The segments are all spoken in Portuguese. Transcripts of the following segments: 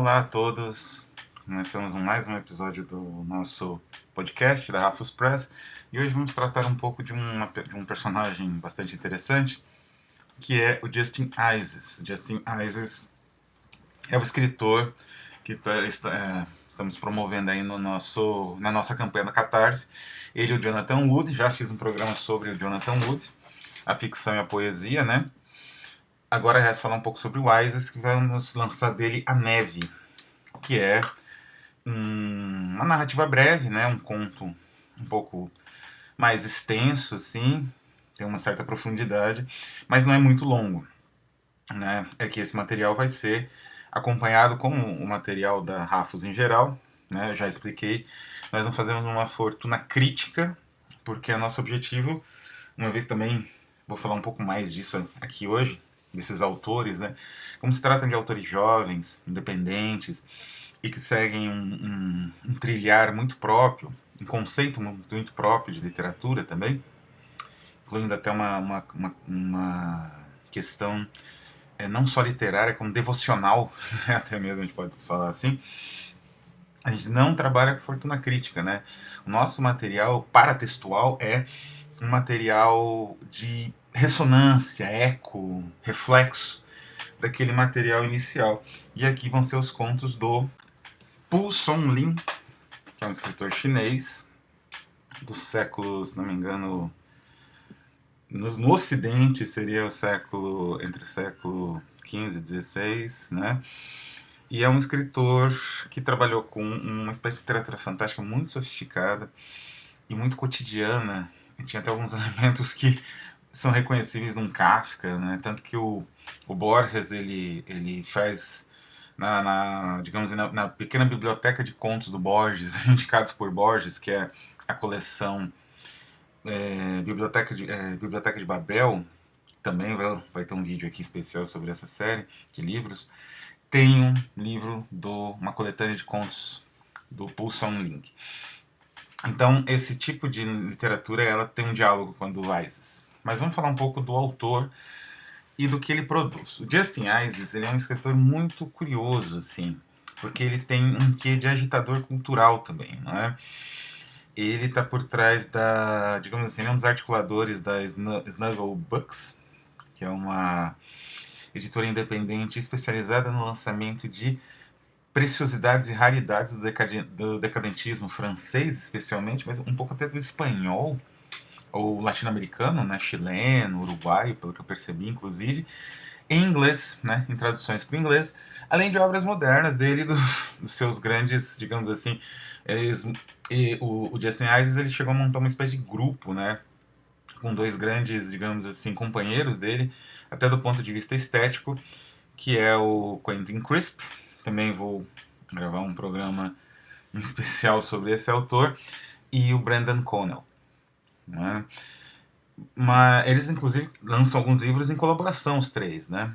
Olá a todos, começamos mais um episódio do nosso podcast da Rafus Press e hoje vamos tratar um pouco de um personagem bastante interessante, que é o Justin Ises. Justin Ises é o escritor que estamos promovendo aí na nossa campanha da Catarse. Ele e o Jonathan Wood, já fiz um programa sobre o Jonathan Wood, a ficção e a poesia, né? Agora resta falar um pouco sobre o Ises, que vamos lançar dele A Neve, que é uma narrativa breve, né? Um conto um pouco mais extenso, assim, tem uma certa profundidade, mas não é muito longo, né? É que esse material vai ser acompanhado como o material da Rafus em geral, né? Eu já expliquei, nós não fazemos uma fortuna crítica, porque é nosso objetivo, uma vez também, vou falar um pouco mais disso aqui hoje, desses autores, né? Como se tratam de autores jovens, independentes, e que seguem um trilhar muito próprio, um conceito muito próprio de literatura também, incluindo até uma questão não só literária, como devocional, até mesmo a gente pode falar assim. A gente não trabalha com fortuna crítica, né? O nosso material paratextual é um material de ressonância, eco, reflexo daquele material inicial. E aqui vão ser os contos do Pu Sonlin, que é um escritor chinês dos séculos, se não me engano, no Ocidente seria entre o século XV e XVI, né? E é um escritor que trabalhou com uma espécie de literatura fantástica muito sofisticada e muito cotidiana. E tinha até alguns elementos que são reconhecíveis num Kafka, né? Tanto que o Borges ele faz digamos, na pequena biblioteca de contos do Borges, indicados por Borges, que é a coleção Biblioteca de Babel, também vai ter um vídeo aqui especial sobre essa série de livros. Tem um livro uma coletânea de contos do Pu Sonlin. Então, esse tipo de literatura ela tem um diálogo com a do Ises. Mas vamos falar um pouco do autor e do que ele produz. O Justin Ises ele é um escritor muito curioso, assim, porque ele tem um quê de agitador cultural também, não é? Ele está por trás digamos assim, um dos articuladores da Snuggle Books, que é uma editora independente especializada no lançamento de preciosidades e raridades do decadentismo francês, especialmente, mas um pouco até do espanhol, ou latino-americano, né, chileno, uruguaio, pelo que eu percebi, inclusive, em inglês, né, em traduções para o inglês, além de obras modernas dele, dos seus grandes, digamos assim, o Justin Ises ele chegou a montar uma espécie de grupo, né, com dois grandes, digamos assim, companheiros dele, até do ponto de vista estético, que é o Quentin Crisp. Também vou gravar um programa em especial sobre esse autor, e o Brendan Connell, né? Mas eles inclusive lançam alguns livros em colaboração, os três, né?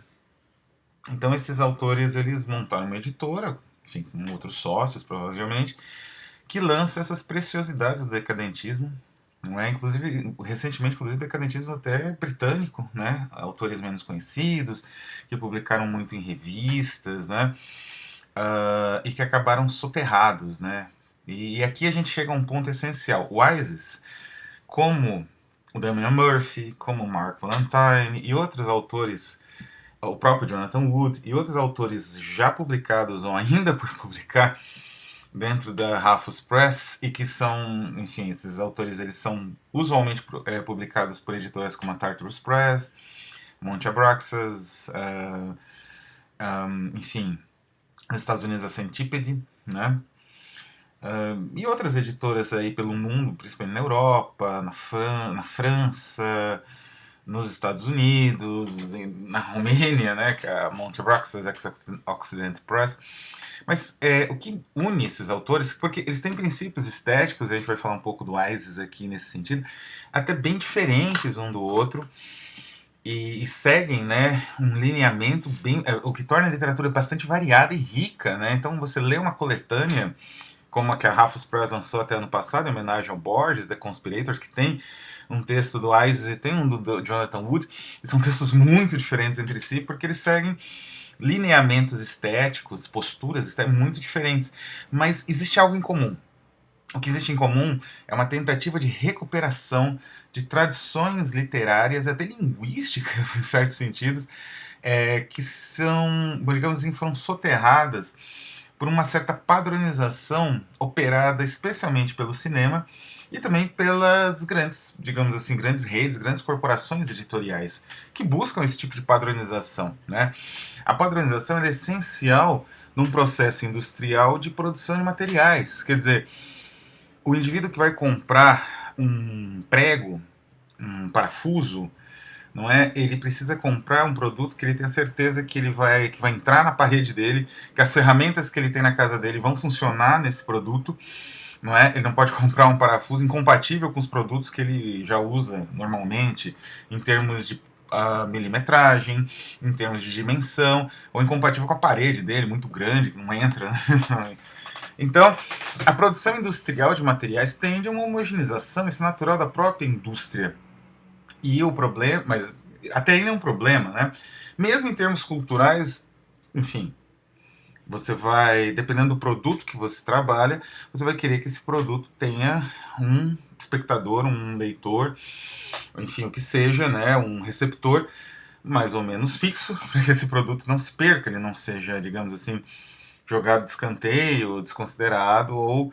Então esses autores eles montaram uma editora, enfim, com outros sócios provavelmente, que lança essas preciosidades do decadentismo, não é? Inclusive recentemente, inclusive decadentismo até britânico, né? Autores menos conhecidos que publicaram muito em revistas, né? E que acabaram soterrados, né? E aqui a gente chega a um ponto essencial. O Ises, como o Damian Murphy, como o Mark Valentine e outros autores, o próprio Jonathan Wood e outros autores já publicados ou ainda por publicar dentro da Rafus Press e que são, enfim, esses autores eles são usualmente publicados por editoras como a Tartarus Press, Monte Abraxas, enfim, nos Estados Unidos a Centipede, né? E outras editoras aí pelo mundo, principalmente na Europa, na França, nos Estados Unidos, na Romênia, né, que é a Monte Abraxas Occident Press. Mas o que une esses autores, porque eles têm princípios estéticos, e a gente vai falar um pouco do Ises aqui nesse sentido, até bem diferentes um do outro, e seguem, né, um lineamento bem, o que torna a literatura bastante variada e rica, né? Então você lê uma coletânea como a que a Rafus Press lançou até ano passado, em homenagem ao Borges, The Conspirators, que tem um texto do Ises e tem um do Jonathan Wood, e são textos muito diferentes entre si, porque eles seguem lineamentos estéticos, posturas estéticas muito diferentes, mas existe algo em comum. O que existe em comum é uma tentativa de recuperação de tradições literárias e até linguísticas, em certos sentidos, que são, digamos assim, foram soterradas por uma certa padronização operada especialmente pelo cinema e também pelas grandes, digamos assim, grandes redes, grandes corporações editoriais que buscam esse tipo de padronização, né? A padronização é essencial num processo industrial de produção de materiais. Quer dizer, o indivíduo que vai comprar um prego, um parafuso, não é? Ele precisa comprar um produto que ele tenha certeza que que vai entrar na parede dele, que as ferramentas que ele tem na casa dele vão funcionar nesse produto, não é? Ele não pode comprar um parafuso incompatível com os produtos que ele já usa normalmente, em termos de milimetragem, em termos de dimensão, ou incompatível com a parede dele, muito grande, que não entra. Então, a produção industrial de materiais tende a uma homogeneização, isso é natural da própria indústria. E o problema, mas até ainda é um problema, né? Mesmo em termos culturais, enfim, você vai, dependendo do produto que você trabalha, você vai querer que esse produto tenha um espectador, um leitor, enfim, o que seja, né? Um receptor mais ou menos fixo, para que esse produto não se perca, ele não seja, digamos assim, jogado de escanteio, desconsiderado ou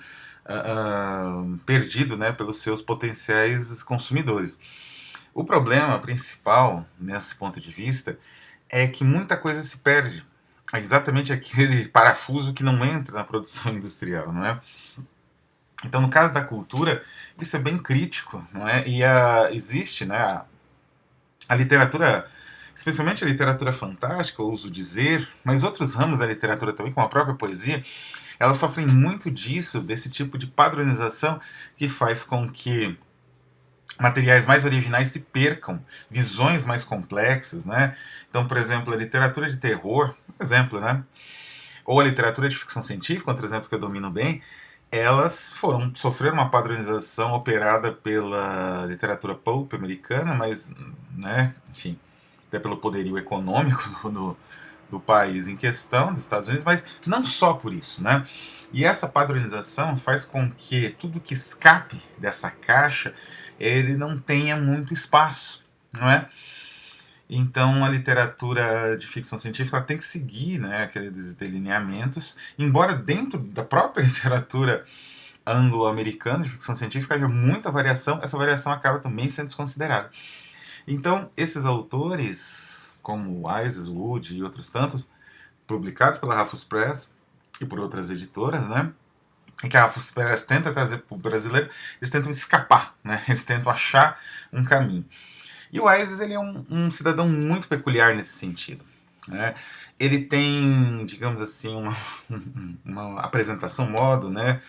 perdido, né, pelos seus potenciais consumidores. O problema principal, nesse ponto de vista, é que muita coisa se perde. É exatamente aquele parafuso que não entra na produção industrial, não é? Então, no caso da cultura, isso é bem crítico, não é? E existe, né, a literatura, especialmente a literatura fantástica, ouso dizer, mas outros ramos da literatura também, como a própria poesia, elas sofrem muito disso, desse tipo de padronização que faz com que materiais mais originais se percam, visões mais complexas, né? Então, por exemplo, a literatura de terror, por exemplo, né? Ou a literatura de ficção científica, outro exemplo que eu domino bem, elas sofreram uma padronização operada pela literatura pulp americana, mas, né, enfim, até pelo poderio econômico do país em questão, dos Estados Unidos, mas não só por isso, né? E essa padronização faz com que tudo que escape dessa caixa ele não tenha muito espaço, não é? Então a literatura de ficção científica tem que seguir, né, aqueles delineamentos, embora dentro da própria literatura anglo-americana de ficção científica haja muita variação, essa variação acaba também sendo desconsiderada. Então esses autores, como Wise, Wood e outros tantos, publicados pela Rafus Press e por outras editoras, né, e que a Rafus Press tenta trazer para o brasileiro, eles tentam escapar, né, eles tentam achar um caminho. E o Wise ele é um cidadão muito peculiar nesse sentido, né? Ele tem, digamos assim, uma apresentação, modo, né,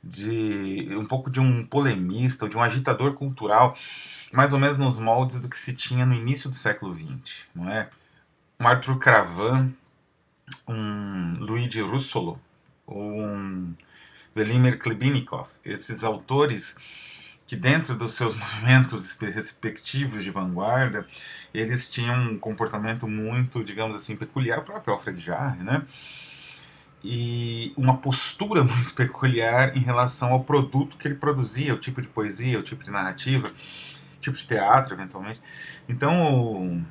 de um pouco de um polemista, ou de um agitador cultural, mais ou menos nos moldes do que se tinha no início do século XX, não é? Um Arthur Cravan, um Luigi Russolo, ou um Velimir Klebinikov, esses autores que dentro dos seus movimentos respectivos de vanguarda, eles tinham um comportamento muito, digamos assim, peculiar, o próprio Alfred Jarre, né? E uma postura muito peculiar em relação ao produto que ele produzia, o tipo de poesia, o tipo de narrativa, o tipo de teatro, eventualmente. Então,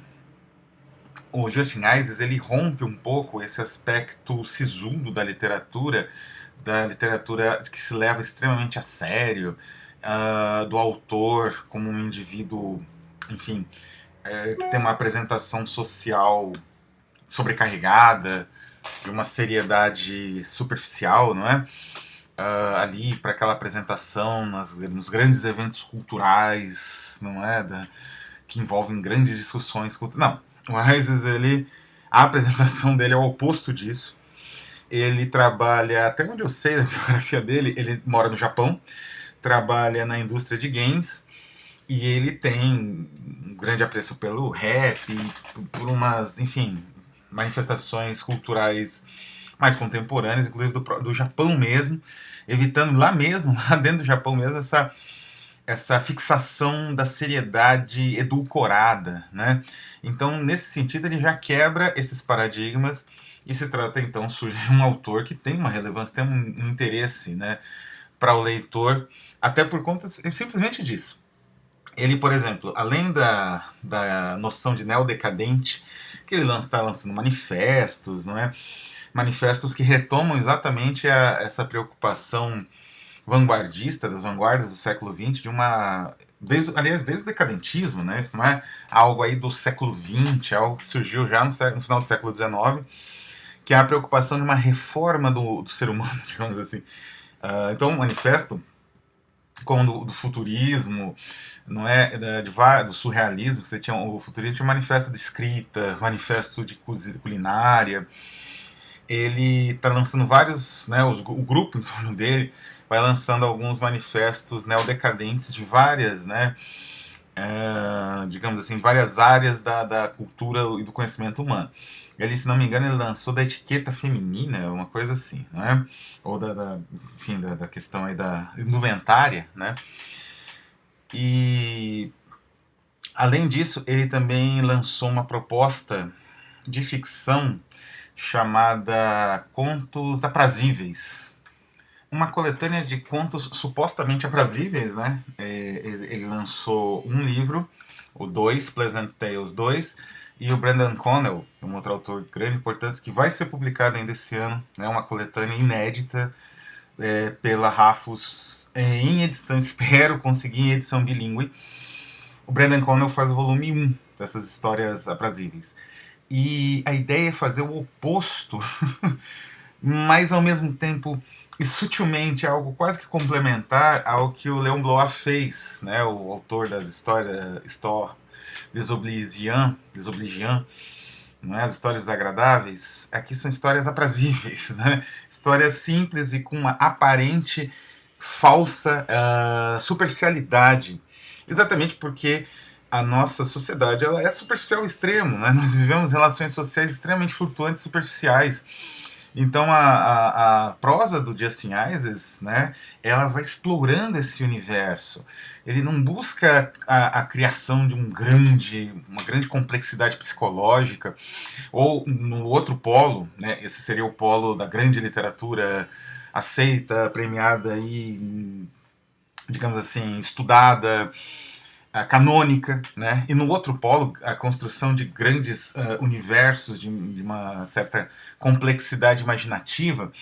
o Justin Ises, ele rompe um pouco esse aspecto sisudo da literatura que se leva extremamente a sério, do autor como um indivíduo, enfim, que tem uma apresentação social sobrecarregada, de uma seriedade superficial, não é? Ali para aquela apresentação nos grandes eventos culturais, não é? Que envolvem grandes discussões culturais. Não, o Ises, a apresentação dele é o oposto disso. Ele trabalha, até onde eu sei da biografia dele, ele mora no Japão, trabalha na indústria de games e ele tem um grande apreço pelo rap, por umas, enfim, manifestações culturais mais contemporâneas, inclusive do Japão mesmo, evitando lá mesmo, lá dentro do Japão mesmo, essa fixação da seriedade edulcorada, né? Então, nesse sentido, ele já quebra esses paradigmas e se trata, então, surge um autor que tem uma relevância, tem um interesse, né, para o leitor, até por conta simplesmente disso. Ele, por exemplo, além da noção de neodecadente, que ele está lançando manifestos, não é? Manifestos que retomam exatamente essa preocupação vanguardista, das vanguardas do século XX, aliás, desde o decadentismo, né? Isso não é algo aí do século XX, é algo que surgiu já no final do século XIX, que é a preocupação de uma reforma do ser humano, digamos assim. Então, o manifesto, como do futurismo, não é, do surrealismo, você tinha o futurismo, tinha um manifesto de escrita, manifesto de culinária. Ele está lançando vários, né, o grupo em torno dele vai lançando alguns manifestos neodecadentes de várias, né, digamos assim, várias áreas da cultura e do conhecimento humano. Ele, se não me engano, ele lançou da etiqueta feminina, uma coisa assim, né? Ou enfim, da questão aí da indumentária, né? E, além disso, ele também lançou uma proposta de ficção chamada Contos Aprazíveis. Uma coletânea de contos supostamente aprazíveis, né? Ele lançou um livro, o 2, Pleasant Tales 2, e o Brendan Connell, um outro autor de grande importância, que vai ser publicado ainda esse ano, né? Uma coletânea inédita pela Rafus em edição, espero conseguir em edição bilíngue. O Brendan Connell faz o volume 1 dessas histórias aprazíveis. E a ideia é fazer o oposto, mas ao mesmo tempo e sutilmente algo quase que complementar ao que o Léon Blois fez, né, o autor das histórias Histoire Désobligeant, não é? As histórias desagradáveis. Aqui são histórias aprazíveis, né? Histórias simples e com uma aparente falsa superficialidade, exatamente porque a nossa sociedade ela é superficial ao extremo, né? Nós vivemos relações sociais extremamente flutuantes e superficiais. Então a prosa do Justin Ises, né, ela vai explorando esse universo. Ele não busca a criação de uma grande complexidade psicológica, ou no outro polo, né, esse seria o polo da grande literatura aceita, premiada e, digamos assim, estudada, canônica, né? E no outro polo, a construção de grandes universos, de uma certa complexidade imaginativa,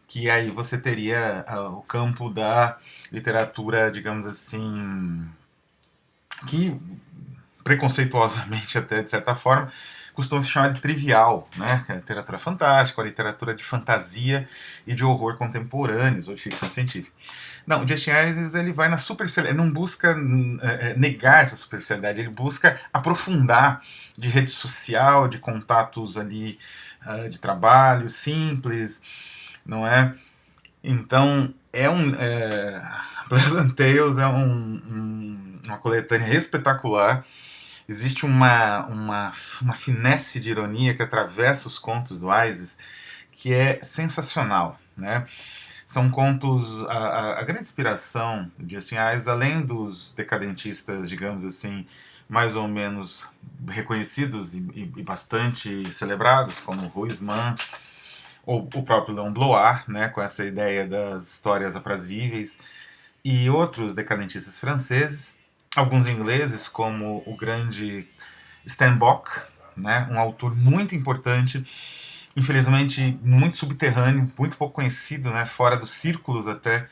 que aí você teria o campo da literatura, digamos assim, que preconceituosamente até, de certa forma, costuma se chamar de trivial, né? A literatura fantástica, a literatura de fantasia e de horror contemporâneos, ou de ficção científica. Não, o Justin Ises ele vai na superficialidade, ele não busca negar essa superficialidade, ele busca aprofundar de rede social, de contatos ali de trabalho simples, não é? Então, Pleasant Tales é uma coletânea espetacular. Existe uma finesse de ironia que atravessa os contos do Ises que é sensacional, né? São contos, a grande inspiração de Justin Ises, além dos decadentistas, digamos assim, mais ou menos reconhecidos e bastante celebrados, como Huysmans, ou o próprio Léon Blois, né, com essa ideia das histórias aprazíveis, e outros decadentistas franceses, alguns ingleses, como o grande Steinbock, né, um autor muito importante, infelizmente muito subterrâneo, muito pouco conhecido, né, fora dos círculos até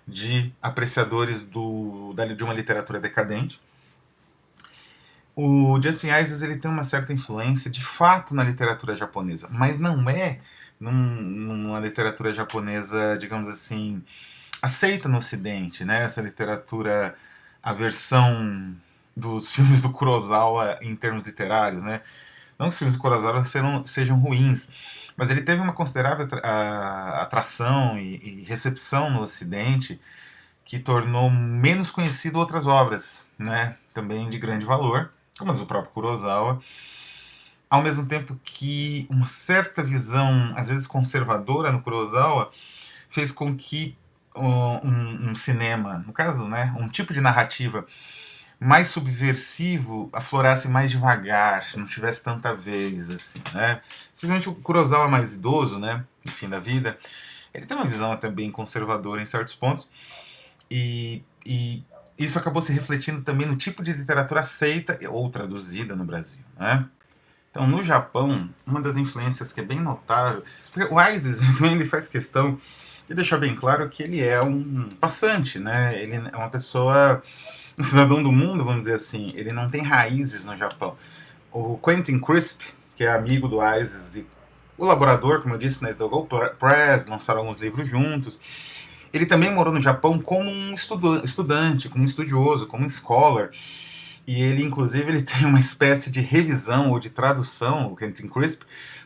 de apreciadores de uma literatura decadente. O Justin Ises ele tem uma certa influência, de fato, na literatura japonesa, mas não é numa literatura japonesa, digamos assim, aceita no Ocidente, né? Essa literatura, a versão dos filmes do Kurosawa em termos literários, né? Não que os filmes do Kurosawa sejam ruins, mas ele teve uma considerável atração e recepção no Ocidente que tornou menos conhecido outras obras, né? Também de grande valor, como as do próprio Kurosawa, ao mesmo tempo que uma certa visão, às vezes conservadora no Kurosawa, fez com que um cinema, no caso, né, um tipo de narrativa mais subversivo aflorasse mais devagar, não tivesse tanta vez, assim, né? Especialmente o Kurosawa mais idoso, né, no fim da vida, ele tem uma visão até bem conservadora em certos pontos, e isso acabou se refletindo também no tipo de literatura aceita ou traduzida no Brasil, né? Então, no Japão, uma das influências que é bem notável, porque o Isis também ele faz questão de deixar bem claro que ele é um passante, né? Ele é uma pessoa, um cidadão do mundo, vamos dizer assim. Ele não tem raízes no Japão. O Quentin Crisp, que é amigo do Isis e colaborador, como eu disse, na Sdogol Press, lançaram alguns livros juntos. Ele também morou no Japão como um estudante, como um estudioso, como um scholar. E ele, inclusive, ele tem uma espécie de revisão ou de tradução, o Quentin Crisp,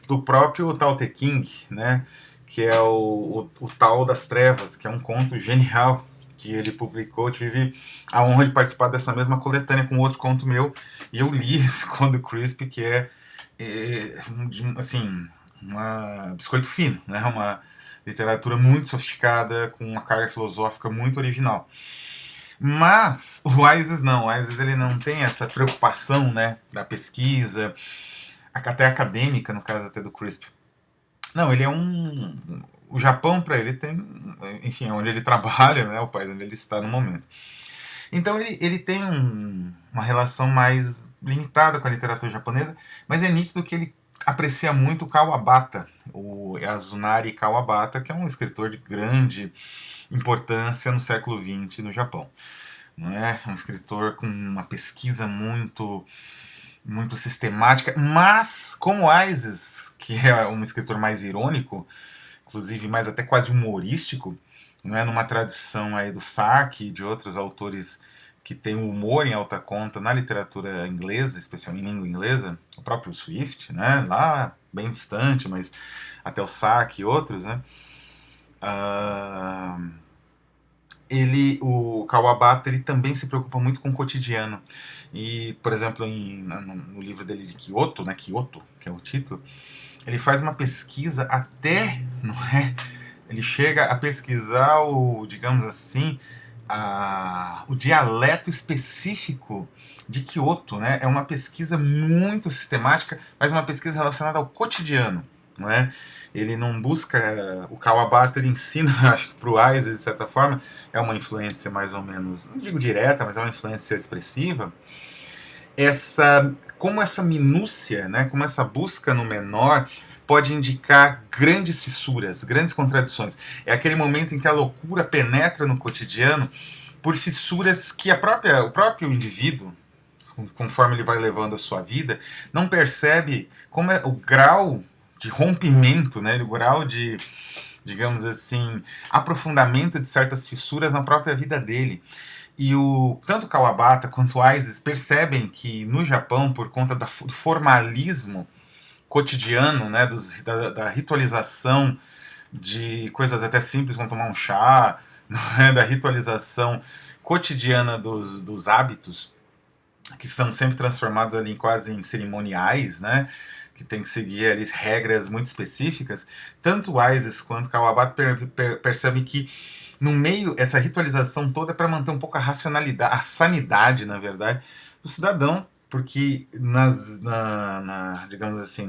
do próprio Tao Te Ching, né? Que é o Tao das Trevas, que é um conto genial que ele publicou. Eu tive a honra de participar dessa mesma coletânea com outro conto meu, e eu li esse conto do Crisp, que assim, uma biscoito fino, né? Uma literatura muito sofisticada, com uma carga filosófica muito original. Mas o Isis não, o Isis ele não tem essa preocupação, né, da pesquisa, até acadêmica, no caso até do Crisp. Não, ele é um... O Japão, para ele, tem... Enfim, é onde ele trabalha, né, o país onde ele está no momento. Então ele tem uma relação mais limitada com a literatura japonesa, mas é nítido que ele aprecia muito o Kawabata, o Yasunari Kawabata, que é um escritor de grande importância no século XX no Japão. Não é? Um escritor com uma pesquisa muito sistemática, mas como Isis, que é um escritor mais irônico, inclusive mais até quase humorístico, não é, numa tradição aí do Saki e de outros autores que têm o humor em alta conta na literatura inglesa, especialmente em língua inglesa, o próprio Swift, né, lá bem distante, mas até o Saki e outros, né, o Kawabata, ele também se preocupa muito com o cotidiano. E, por exemplo, no livro dele de Kyoto, né, Kyoto, que é o título, ele faz uma pesquisa até, não é? Ele chega a pesquisar digamos assim, o dialeto específico de Kyoto, né? É uma pesquisa muito sistemática, mas uma pesquisa relacionada ao cotidiano, não é? Ele não busca o Kawabata, ele ensina, acho que para o Isis, de certa forma, é uma influência mais ou menos, não digo direta, mas é uma influência expressiva. Como essa minúcia, né, como essa busca no menor pode indicar grandes fissuras, grandes contradições. É aquele momento em que a loucura penetra no cotidiano por fissuras que o próprio indivíduo, conforme ele vai levando a sua vida, não percebe como é o grau de rompimento, né, o grau de, digamos assim, aprofundamento de certas fissuras na própria vida dele. E tanto Kawabata quanto o Isis percebem que no Japão, por conta do formalismo cotidiano, né, da ritualização de coisas até simples como tomar um chá, é? Da ritualização cotidiana dos hábitos, que são sempre transformados ali quase em cerimoniais, né, que tem que seguir ali regras muito específicas, tanto o Isis quanto o Kawabata percebem que no meio, essa ritualização toda é para manter um pouco a racionalidade, a sanidade, na verdade, do cidadão, porque digamos assim,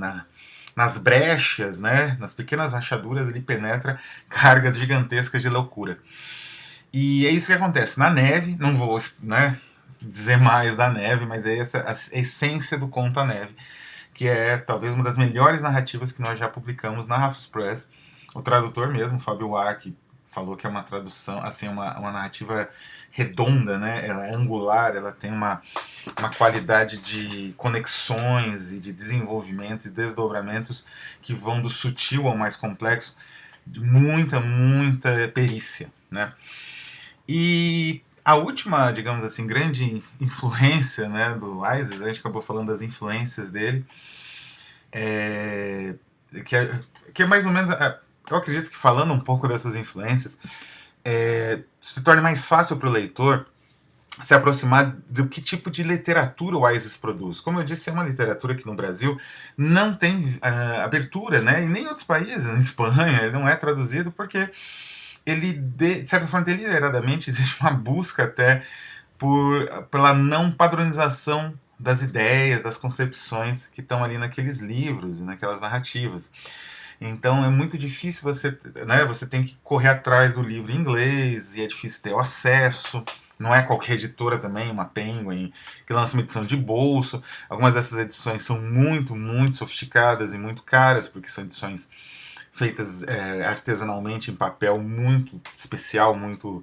nas brechas, né, nas pequenas rachaduras, ele penetra cargas gigantescas de loucura. E é isso que acontece. Na neve, não vou, né, dizer mais da neve, mas é essa a essência do conto A Neve, que é talvez uma das melhores narrativas que nós já publicamos na Rafus Press. O tradutor mesmo, Fábio Wack, falou que é uma tradução, assim, uma narrativa redonda, né? Ela é angular, ela tem uma qualidade de conexões e de desenvolvimentos e desdobramentos que vão do sutil ao mais complexo, de muita perícia, né? E a última, digamos assim, grande influência, né, do Isis, a gente acabou falando das influências dele, que é mais ou menos... Eu acredito que falando um pouco dessas influências, se torne mais fácil para o leitor se aproximar do que tipo de literatura o Isis produz. Como eu disse, é uma literatura que no Brasil não tem abertura, né? E nem em outros países, na Espanha, ele não é traduzido porque ele, de certa forma, deliberadamente, existe uma busca até pela não padronização das ideias, das concepções que estão ali naqueles livros e naquelas narrativas. Então é muito difícil você, né, você tem que correr atrás do livro em inglês e é difícil ter o acesso. Não é qualquer editora também, uma Penguin, que lança uma edição de bolso. Algumas dessas edições são muito, muito sofisticadas e muito caras, porque são edições feitas artesanalmente em papel muito especial, muito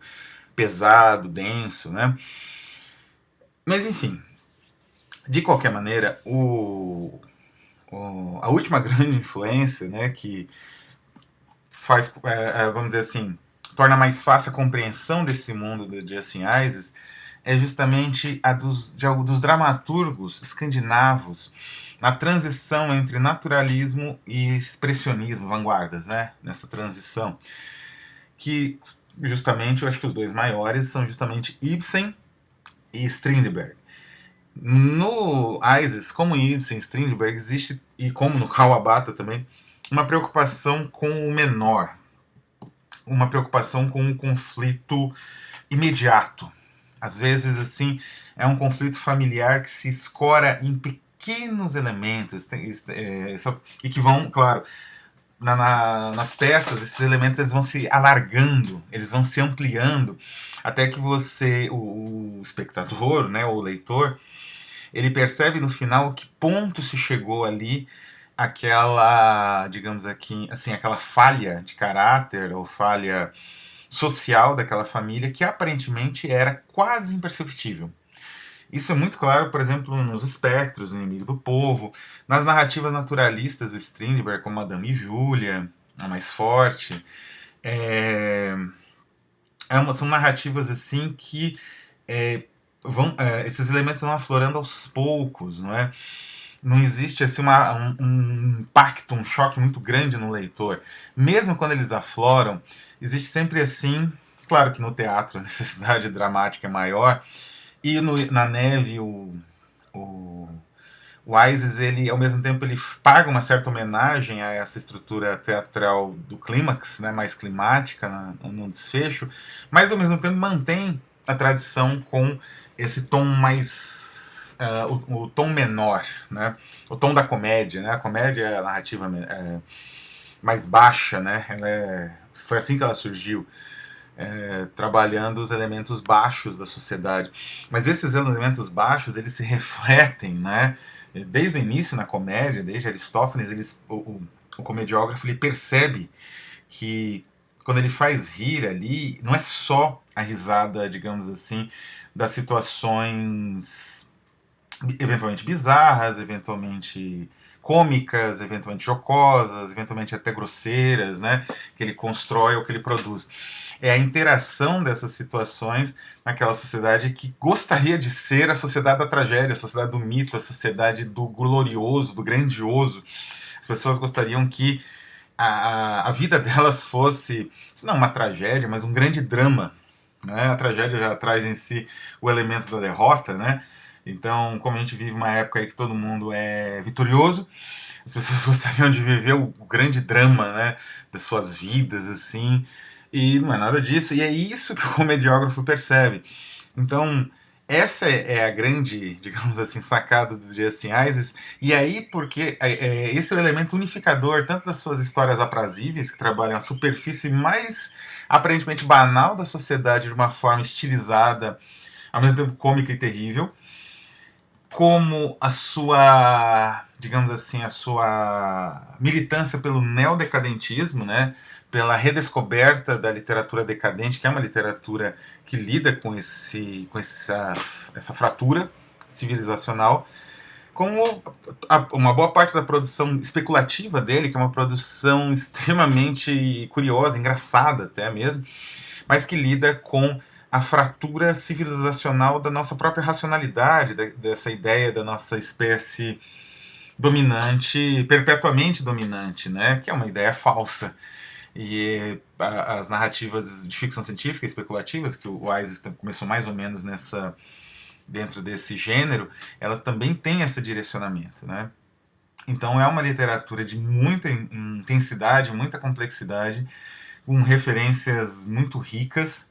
pesado, denso, né? Mas enfim, de qualquer maneira, a última grande influência, né, que faz, vamos dizer assim, torna mais fácil a compreensão desse mundo de Justin Ises, é justamente a dos dramaturgos escandinavos na transição entre naturalismo e expressionismo, vanguardas, né? Nessa transição. Que justamente, eu acho que os dois maiores são justamente Ibsen e Strindberg. No Isis, como em Ibsen e Strindberg, existe, e como no Kawabata também, uma preocupação com o menor, uma preocupação com um conflito imediato. Às vezes, assim, é um conflito familiar que se escora em pequenos elementos e que vão, claro, nas peças, esses elementos eles vão se alargando, eles vão se ampliando, até que você, o espectador, né, ou o leitor, ele percebe no final que ponto se chegou ali aquela, digamos aqui, assim, aquela falha de caráter ou falha social daquela família que aparentemente era quase imperceptível. Isso é muito claro, por exemplo, nos Espectros, no Inimigo do Povo, nas narrativas naturalistas do Strindberg, como Madame e Júlia, a mais forte. São narrativas assim que esses elementos vão aflorando aos poucos, não é? Não existe assim, um impacto, um choque muito grande no leitor. Mesmo quando eles afloram, existe sempre assim, claro que no teatro a necessidade dramática é maior, e na neve o Isis, ele, ao mesmo tempo, ele paga uma certa homenagem a essa estrutura teatral do clímax, né, mais climática no desfecho, mas ao mesmo tempo mantém a tradição com esse tom mais o tom menor, né, o tom da comédia, né, a comédia é a narrativa mais baixa, né, foi assim que ela surgiu. Trabalhando os elementos baixos da sociedade. Mas esses elementos baixos, eles se refletem, né? Desde o início na comédia, desde Aristófanes, o comediógrafo ele percebe que quando ele faz rir ali, não é só a risada, digamos assim, das situações eventualmente bizarras, eventualmente cômicas, eventualmente jocosas, eventualmente até grosseiras, né? Que ele constrói ou que ele produz. É a interação dessas situações naquela sociedade que gostaria de ser a sociedade da tragédia, a sociedade do mito, a sociedade do glorioso, do grandioso. As pessoas gostariam que a vida delas fosse, se não uma tragédia, mas um grande drama. Né? A tragédia já traz em si o elemento da derrota, né? Então, como a gente vive uma época aí que todo mundo é vitorioso, as pessoas gostariam de viver o grande drama, né, das suas vidas, assim, e não é nada disso, e é isso que o comediógrafo percebe. Então, essa é a grande, digamos assim, sacada do Justin Ises, e aí porque esse é o elemento unificador, tanto das suas histórias aprazíveis, que trabalham a superfície mais aparentemente banal da sociedade de uma forma estilizada, ao mesmo tempo cômica e terrível, como a sua, digamos assim, a sua militância pelo neodecadentismo, né, pela redescoberta da literatura decadente, que é uma literatura que lida com essa fratura civilizacional, como uma boa parte da produção especulativa dele, que é uma produção extremamente curiosa, engraçada até mesmo, mas que lida com a fratura civilizacional da nossa própria racionalidade, dessa ideia da nossa espécie dominante, perpetuamente dominante, né? Que é uma ideia falsa. E as narrativas de ficção científica especulativas, que o Isis começou mais ou menos dentro desse gênero, elas também têm esse direcionamento, né? Então é uma literatura de muita intensidade, muita complexidade, com referências muito ricas.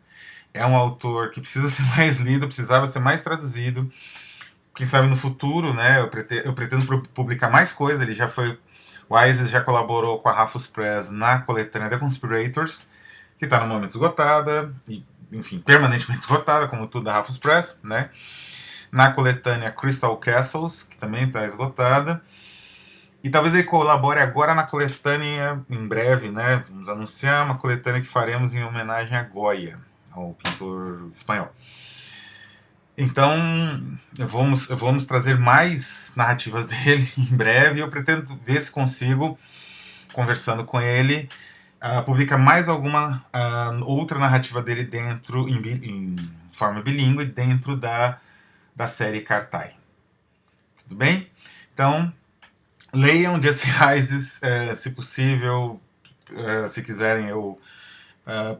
É um autor que precisa ser mais lido, precisava ser mais traduzido. Quem sabe no futuro, né? Eu pretendo publicar mais coisas. Ele já foi. O Isis já colaborou com a Rafus Press na coletânea The Conspirators, que está no momento esgotada, e, enfim, permanentemente esgotada, como tudo da Rafus Press, né? Na coletânea Crystal Castles, que também está esgotada. E talvez ele colabore agora na coletânea, em breve, né? Vamos anunciar uma coletânea que faremos em homenagem a Goya, ao pintor espanhol. Então, vamos trazer mais narrativas dele em breve. Eu pretendo ver se consigo, conversando com ele, publicar mais alguma outra narrativa dele dentro, em forma bilíngue, dentro da série Cartai. Tudo bem? Então, leiam Jesse Isis, se possível. Se quiserem, eu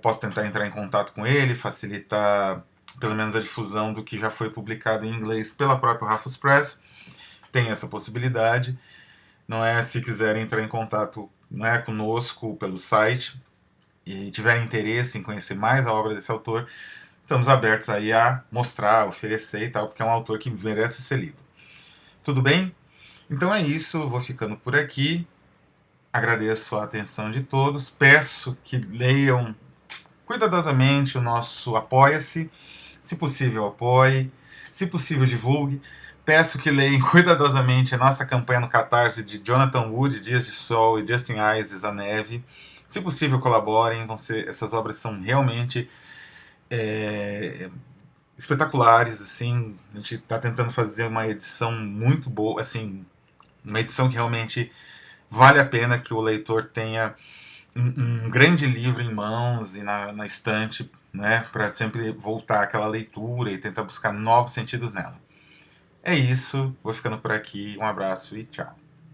posso tentar entrar em contato com ele, facilitar pelo menos a difusão do que já foi publicado em inglês pela própria Rafus Press. Tem essa possibilidade. Não é, se quiserem entrar em contato, né, conosco pelo site e tiverem interesse em conhecer mais a obra desse autor, estamos abertos aí a mostrar, oferecer e tal, porque é um autor que merece ser lido. Tudo bem? Então é isso, vou ficando por aqui. Agradeço a atenção de todos. Peço que leiam cuidadosamente o nosso Apoia-se. Se possível, apoie. Se possível, divulgue. Peço que leiam cuidadosamente a nossa campanha no Catarse de Jonathan Wood, Dias de Sol e Justin Isis, A Neve. Se possível, colaborem. Essas obras são realmente espetaculares. Assim, a gente está tentando fazer uma edição muito boa, assim, uma edição que realmente vale a pena que o leitor tenha um grande livro em mãos e na estante, né, para sempre voltar àquela leitura e tentar buscar novos sentidos nela. É isso, vou ficando por aqui, um abraço e tchau.